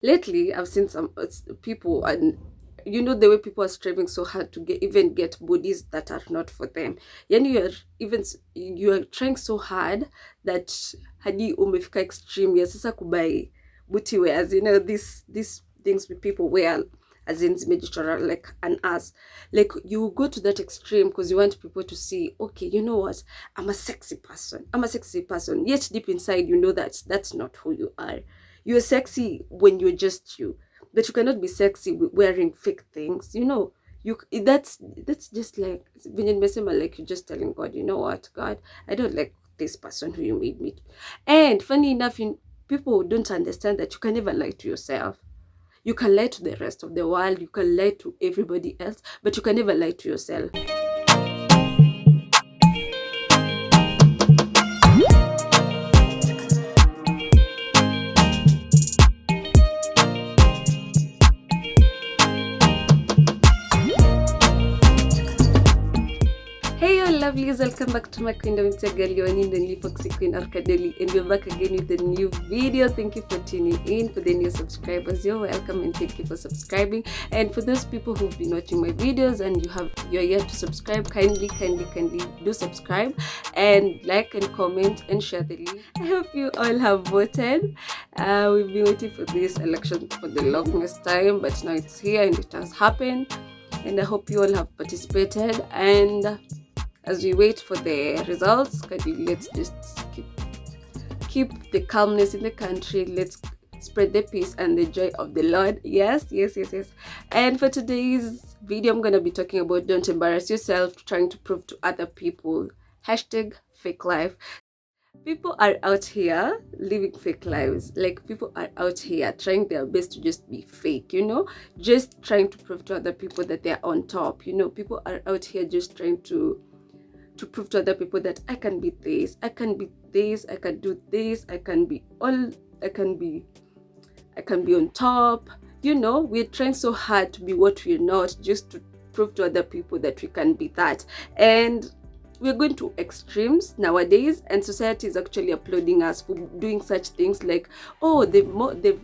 Lately I've seen some people, and the way people are striving so hard to get bodies that are not for them. Yani you're trying so hard that hadi umefika extreme ya sasa kubai booty wears, these things with people wear, as in zimejichora like an ass. Like, you go to that extreme because you want people to see, okay, you know what, I'm a sexy person, yet deep inside you know that that's not who you are. You're sexy when you're just you, but you cannot be sexy wearing fake things. That's just like venye nimesema, like you're just telling God, you know what, God, I don't like this person who you made me. And funny enough, people don't understand that you can never lie to yourself. You can lie to the rest of the world, you can lie to everybody else, but you can never lie to yourself. Hey, you lovelies, welcome back to my Queen of Girl, your the Foxy Queen Arcadeli, and we're back again with a new video. Thank you for tuning in. For the new subscribers, you're welcome, and thank you for subscribing. And for those people who've been watching my videos and you're yet to subscribe, kindly do subscribe and like and comment and share the link. I hope you all have voted. We've been waiting for this election for the longest time, but now it's here and it has happened. And I hope you all have participated. And as we wait for the results, let's just keep the calmness in the country. Let's spread the peace and the joy of the Lord. Yes. And for today's video, I'm gonna be talking about don't embarrass yourself trying to prove to other people. #fake life. People are out here living fake lives. Like, people are out here trying their best to just be fake, just trying to prove to other people that they're on top. People are out here just trying to prove to other people that I can be this, I can be this, I can do this, I can be on top. We're trying so hard to be what we're not, just to prove to other people that we can be that. And we're going to extremes nowadays, and society is actually applauding us for doing such things. Like, oh, the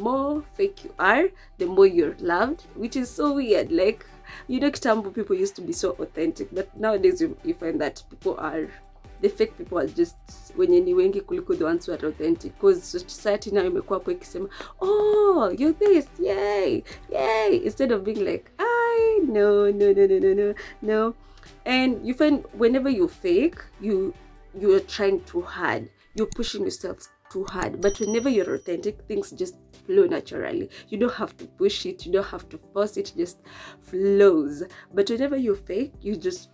more fake you are, the more you're loved, which is so weird. Like, kitambo people used to be so authentic, but nowadays you find that the fake people are just wenye ni wengi kuliko the ones who are authentic, because society now imekuwa hapo ikisema, oh, you're this, yay, instead of being like, no. And you find whenever you fake, you're trying too hard, you're pushing yourself too hard. But whenever you're authentic, things just flow naturally. You don't have to push it, you don't have to force it, just flows. But whenever you fake, you just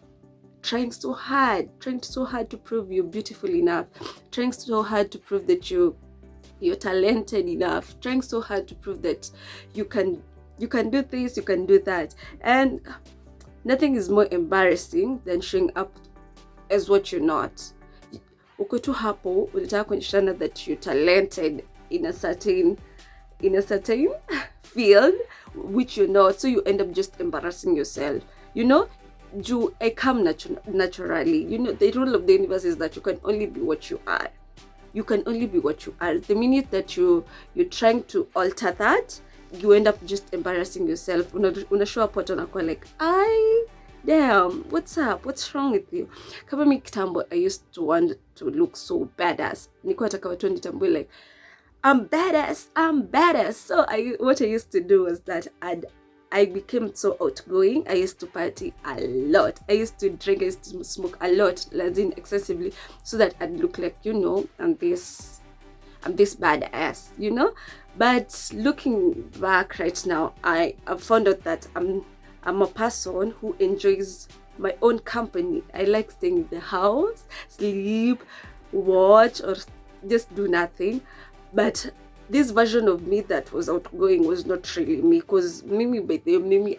trying so hard to prove you're beautiful enough, trying so hard to prove that you're talented enough, trying so hard to prove that you can do this, you can do that. And nothing is more embarrassing than showing up as what you're not. Uko tu hapo unataka kuonyeshana that you're talented in a certain field, which you're not, so you end up just embarrassing yourself. I come naturally. The rule of the universe is that you can only be what you are. The minute that you're trying to alter that, you end up just embarrassing yourself. Una show up watu like, damn, what's up, what's wrong with you? Kama mi kitambo, I used to want to look so badass. Nikuwa nataka watu wanitambue like, I'm badass. So what I used to do was that I became so outgoing. I used to party a lot, I used to drink, I used to smoke a lot, excessively, so that I'd look like, I'm this badass, But looking back right now, I have found out that I'm a person who enjoys my own company. I like staying in the house, sleep, watch, or just do nothing. But this version of me that was outgoing was not really me, because Mimi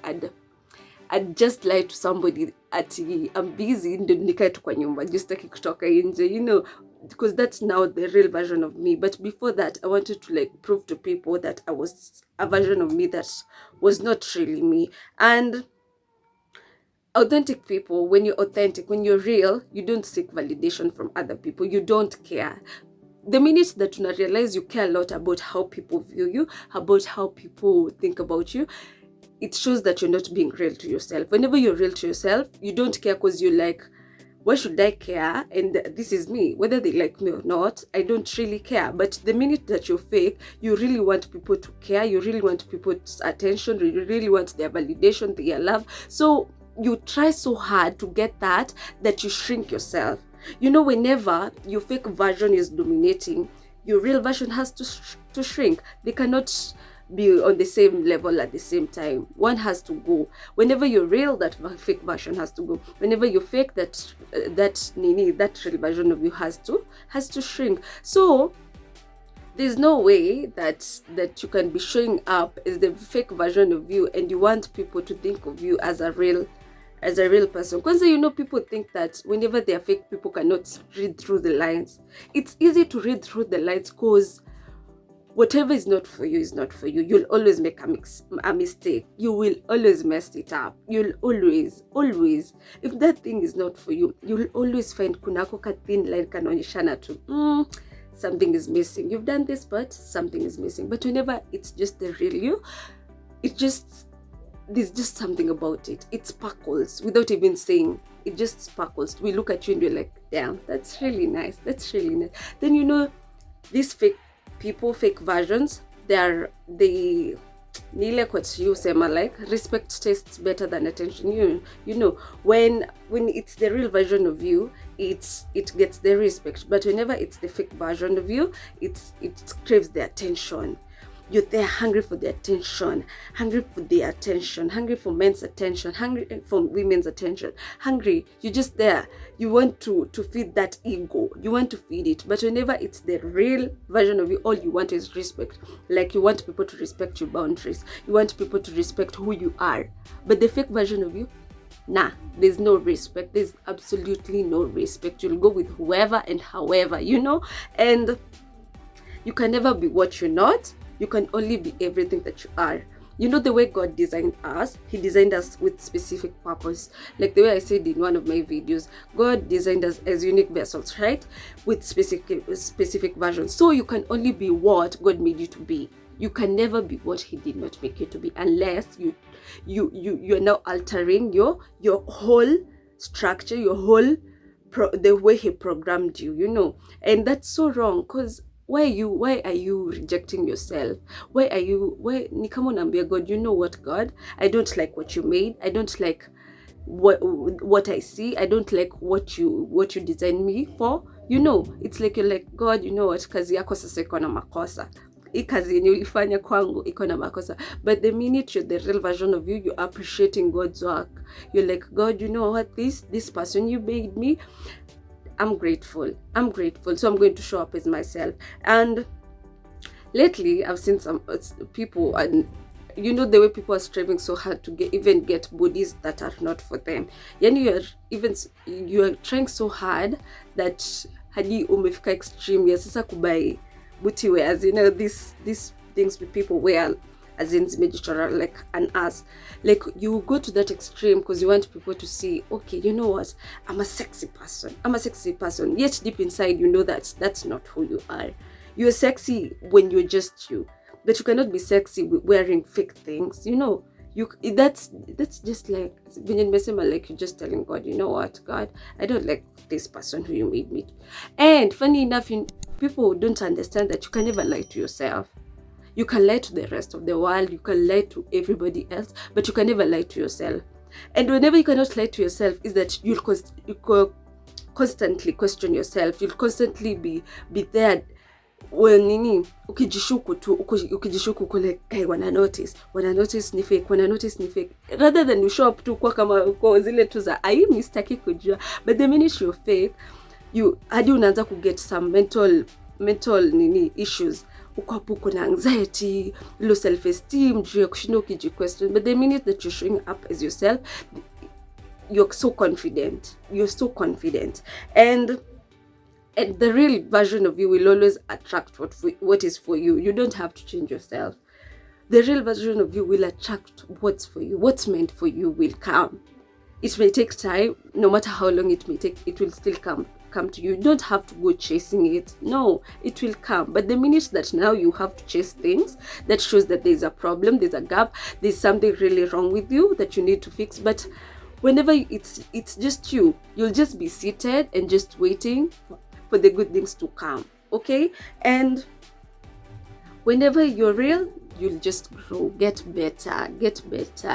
I'd just lie to somebody ati I'm busy, ndo nikae tu kwa nyumba, just taki kutoka nje, because that's now the real version of me. But before that, I wanted to like prove to people that I was a version of me that was not really me. And authentic people, when you're authentic, when you're real, you don't seek validation from other people. You don't care. the minute that you realize you care a lot about how people view you, about how people think about you, it shows that you're not being real to yourself. Whenever you're real to yourself, you don't care because you're like, why should I care? And this is me. Whether they like me or not, I don't really care. But the minute that you're fake, you really want people to care. You really want people's attention. You really want their validation, their love. So you try so hard to get that you shrink yourself. You know, whenever your fake version is dominating, your real version has to shrink. They cannot be on the same level at the same time. One has to go. Whenever you're real, that fake version has to go. Whenever you fake, that real version of you has to shrink. So there's no way that you can be showing up as the fake version of you and you want people to think of you as a real person. Because people think that whenever they are fake, people cannot read through the lines. It's easy to read through the lines because whatever is not for you is not for you. You'll always make a mistake. You will always mess it up. You'll always. If that thing is not for you, you'll always find kunako ka thin line kanaonyeshana tu. Something is missing. You've done this, but something is missing. But whenever it's just the real you, there's just something about it. It sparkles without even saying. It just sparkles. We look at you and we're like, damn, that's really nice. Then these fake people, fake versions, they nile what you say, like respect tastes better than attention. When it's the real version of you, it gets the respect. But whenever it's the fake version of you, it craves the attention. You're there hungry for the attention, hungry for men's attention, hungry for women's attention, hungry. You're just there. You want to feed that ego. You want to feed it. But whenever it's the real version of you, all you want is respect. Like you want people to respect your boundaries. You want people to respect who you are. But the fake version of you, nah, there's no respect. There's absolutely no respect. You'll go with whoever and however, and you can never be what you're not. You can only be everything that you are. The way God designed us, He designed us with specific purpose. Like the way I said in one of my videos, God designed us as unique vessels, right? With specific versions. So you can only be what God made you to be. You can never be what He did not make you to be, unless you're now altering your whole structure, your whole the way He programmed you. And that's so wrong, because why are you rejecting yourself? Why ni kama unaambia God, you know what, God, I don't like what you made. I don't like what I see. I don't like what you designed me for. It's like you're like, God, you know what, kazi yako sasa iko na makosa. Hii kazi yenye ulifanya kwangu iko na makosa. But the minute you're the real version of you, you're appreciating God's work. You're like, God, you know what, this person you made me, I'm grateful, so I'm going to show up as myself. And lately I've seen some people, and the way people are striving so hard to get bodies that are not for them. You're trying so hard that hadi umefika extreme ya sasa kubai booty wears, these things people wear as in like an ass. Like you go to that extreme because you want people to see, okay, you know what, I'm a sexy person. Yet deep inside, that's not who you are. You're sexy when you're just you, but you cannot be sexy wearing fake things. That's just like like you're just telling God, you know what, God, I don't like this person who you made me. And funny enough, people don't understand that you can never lie to yourself. You can lie to the rest of the world, you can lie to everybody else, but you can never lie to yourself. And whenever you cannot lie to yourself, is that you'll constantly question yourself. You'll constantly be there when ukijishuku like, hey, wana notice ni fake, rather than you show up tu kwa kama uko zile tu za ai mistaki kujua. But the minute you're fake, hadi unaanza ku get some mental issues. Uko na anxiety, low self-esteem, juu ya kushinda question. But the minute that you're showing up as yourself, you're so confident. And the real version of you will always attract what is for you. You don't have to change yourself. The real version of you will attract what's for you. What's meant for you will come. It may take time. No matter how long it may take, it will still come come to you. You don't have to go chasing it. No, it will come. But the minute that now you have to chase things, that shows that there's a problem, there's a gap, there's something really wrong with you that you need to fix. But whenever it's just you, you'll just be seated and just waiting for the good things to come. Okay? And whenever you're real, you'll just grow, get better.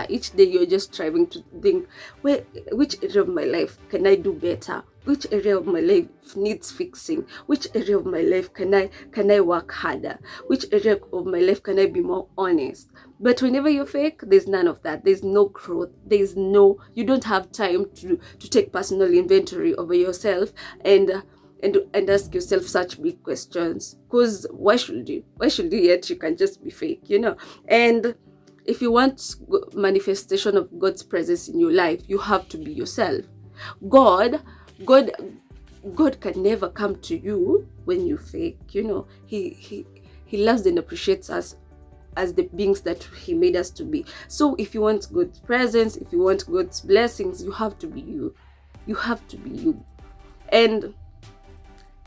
Each day you're just striving to think, which area of my life can I do better? Which area of my life needs fixing? Which area of my life can I work harder? Which area of my life can I be more honest? But whenever you're fake, there's none of that. There's no growth. You don't have time to take personal inventory over yourself and ask yourself such big questions. Because why should you yet you can just be fake, And if you want manifestation of God's presence in your life, you have to be yourself. God can never come to you when you fake, He loves and appreciates us as the beings that he made us to be. So if you want God's presence, if you want God's blessings, you have to be you. And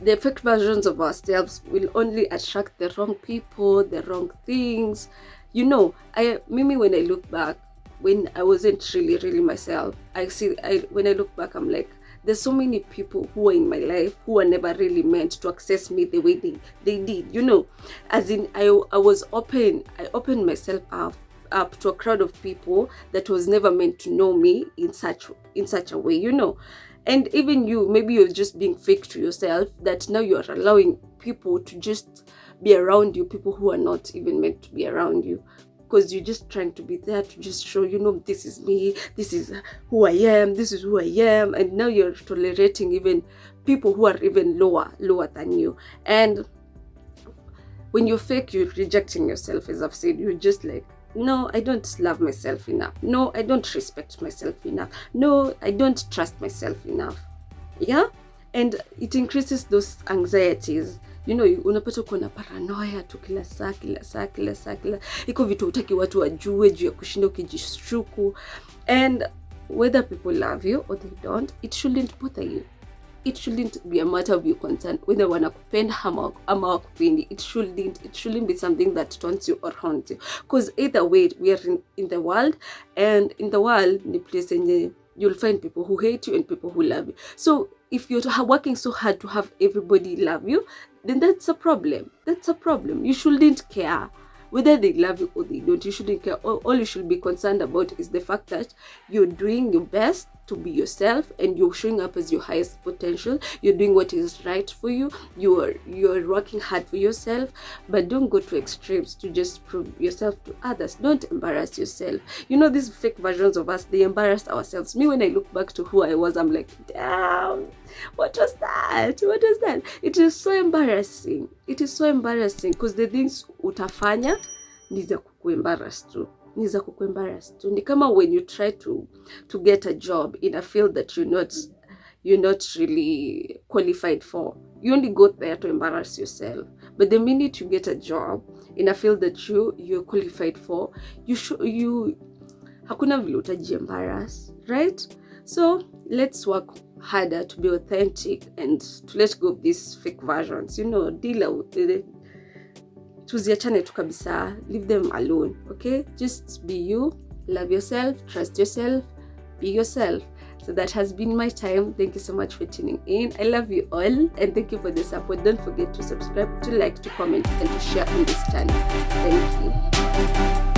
the fake versions of ourselves will only attract the wrong people, the wrong things. Mimi, when I look back, when I wasn't really myself, when I look back, I'm like, there's so many people who are in my life who are never really meant to access me the way they did, As in, I opened myself up to a crowd of people that was never meant to know me in such a way, And even you, maybe you're just being fake to yourself, that now you're allowing people to just be around you, people who are not even meant to be around you. Because you're just trying to be there to just show, this is me, this is who I am, and now you're tolerating even people who are even lower than you. And when you're fake, you're rejecting yourself, as I've said. You're just like, no, I don't love myself enough. No, I don't respect myself enough. No, I don't trust myself enough. Yeah? And it increases those anxieties. Unapata uko na paranoia tu kila saa. Iko vitu hutaki watu wajue juu ya kushinda ukijishuku. And whether people love you or they don't, it shouldn't bother you. It shouldn't be a matter of your concern whether wanakupenda ama wakupendi. It shouldn't be something that taunts you or haunts you. Because either way, we are in the world, and in the world, ni place you'll find people who hate you and people who love you. So if you're working so hard to have everybody love you, then that's a problem. You shouldn't care whether they love you or they don't. You shouldn't care. All you should be concerned about is the fact that you're doing your best to be yourself, and you're showing up as your highest potential. You're doing what is right for you. You're working hard for yourself, but don't go to extremes to just prove yourself to others. Don't embarrass yourself. These fake versions of us, they embarrassed ourselves. Me, when I look back to who I was, I'm like, damn, what was that? It is so embarrassing. Because the things utafanya ni za kukuembarrass tu. Ni kama when you try to get a job in a field that you're not really qualified for. You only go there to embarrass yourself. But the minute you get a job in a field that you're qualified for, hakuna vile utaji-embarrass, right? So let's work harder to be authentic and to let go of these fake versions. Tuziachane tu kabisa, leave them alone, okay? Just be you, love yourself, trust yourself, be yourself. So that has been my time. Thank you so much for tuning in. I love you all, and thank you for the support. Don't forget to subscribe, to like, to comment, and to share on this channel. Thank you.